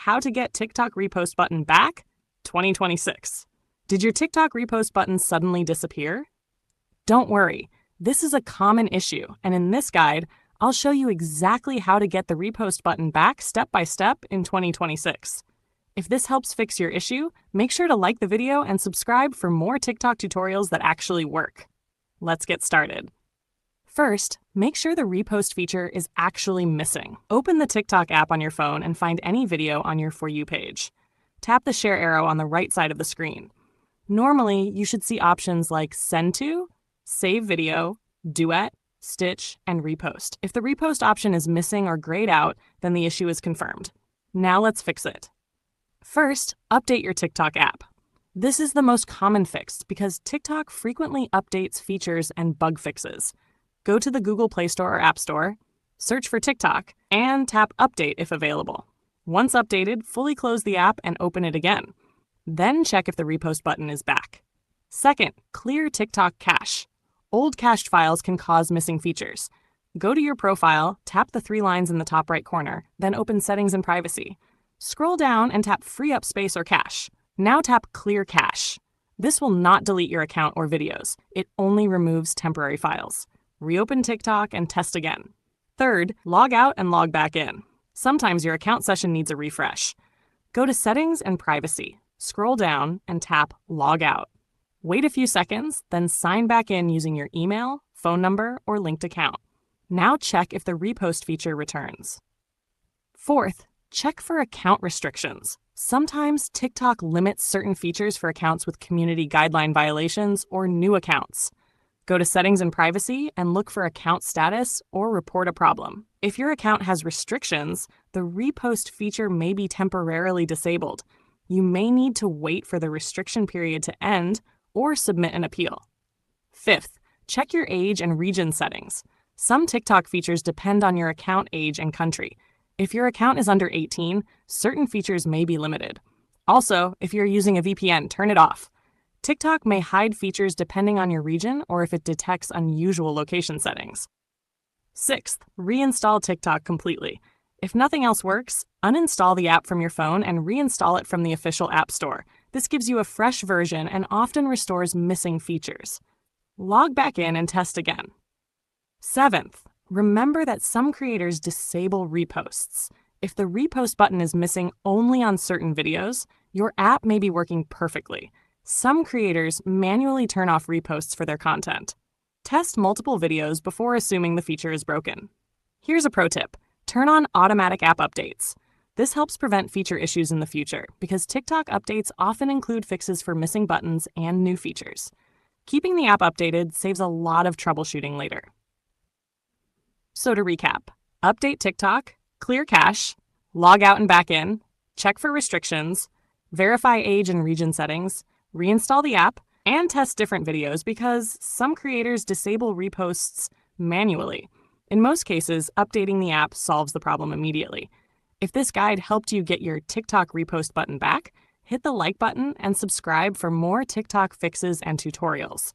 How to Get TikTok Repost Button Back 2026. Did your TikTok repost button suddenly disappear? Don't worry, this is a common issue, and in this guide, I'll show you exactly how to get the repost button back step by step in 2026. If this helps fix your issue, make sure to like the video and subscribe for more TikTok tutorials that actually work. Let's get started. First, make sure the repost feature is actually missing. Open the TikTok app on your phone and find any video on your For You page. Tap the share arrow on the right side of the screen. Normally, you should see options like Send to, Save Video, Duet, Stitch, and Repost. If the repost option is missing or grayed out, then the issue is confirmed. Now let's fix it. First, update your TikTok app. This is the most common fix because TikTok frequently updates features and bug fixes. Go to the Google Play Store or App Store, search for TikTok, and tap Update if available. Once updated, fully close the app and open it again. Then check if the repost button is back. Second, clear TikTok cache. Old cached files can cause missing features. Go to your profile, tap the 3 lines in the top right corner, then open Settings and Privacy. Scroll down and tap Free Up Space or Cache. Now tap Clear Cache. This will not delete your account or videos. It only removes temporary files. Reopen TikTok and test again. Third, log out and log back in. Sometimes your account session needs a refresh. Go to Settings and Privacy. Scroll down and tap Log Out. Wait a few seconds, then sign back in using your email, phone number, or linked account. Now check if the repost feature returns. Fourth, check for account restrictions. Sometimes TikTok limits certain features for accounts with community guideline violations or new accounts. Go to Settings and Privacy and look for Account Status or Report a Problem. If your account has restrictions, the repost feature may be temporarily disabled. You may need to wait for the restriction period to end or submit an appeal. Fifth, check your age and region settings. Some TikTok features depend on your account age and country. If your account is under 18, certain features may be limited. Also, if you're using a VPN, turn it off. TikTok may hide features depending on your region or if it detects unusual location settings. Sixth, reinstall TikTok completely. If nothing else works, uninstall the app from your phone and reinstall it from the official App Store. This gives you a fresh version and often restores missing features. Log back in and test again. Seventh, remember that some creators disable reposts. If the repost button is missing only on certain videos, your app may be working perfectly. Some creators manually turn off reposts for their content. Test multiple videos before assuming the feature is broken. Here's a pro tip. Turn on automatic app updates. This helps prevent feature issues in the future because TikTok updates often include fixes for missing buttons and new features. Keeping the app updated saves a lot of troubleshooting later. So to recap, update TikTok, clear cache, log out and back in, check for restrictions, verify age and region settings, reinstall the app, and test different videos because some creators disable reposts manually. In most cases, updating the app solves the problem immediately. If this guide helped you get your TikTok repost button back, hit the like button and subscribe for more TikTok fixes and tutorials.